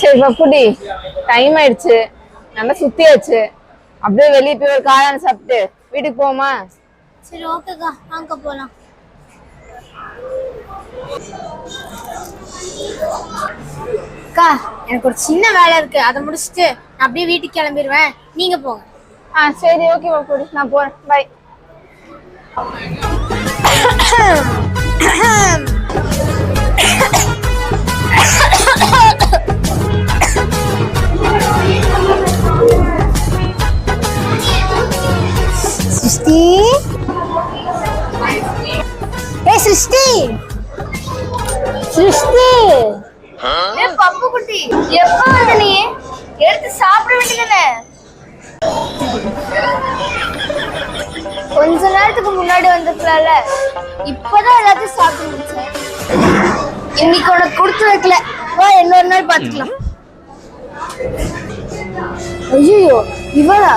சரி பப்புடி, டைம் ஆயிடுச்சு, நல்லா சுத்தியாச்சு. அப்படியே வெளியே போய் ஒரு காளான் சாப்பிட்டு வீட்டுக்கு போமா? சரி ஓகேக்கா, வாங்க போலாம். அக்கா, எனக்கு ஒரு சின்ன வேலை இருக்கு, அதை முடிச்சுட்டு நான் அப்படியே வீட்டுக்கு கிளம்பிடுவேன், நீங்க போங்க. சரி ஓகே பப்புடி, நான் போறேன். பை. சிருஷ்டி, சிருஷ்டி, சிருஷ்டி, பப்பு குட்டி, எப்ப வந்த நீ? எடுத்து சாப்பிட வேண்டியதானே? கொஞ்ச நேரத்துக்கு முன்னாடி வந்திருக்கலாம்ல, இப்பதான் எல்லாத்தையும் சாப்பிட்டு முடிச்சேன். இன்னைக்கு உனக்கு கொடுத்து வைக்கல, வா இன்னொரு நாள் பாத்துக்கலாம். ஐயோ இவளா?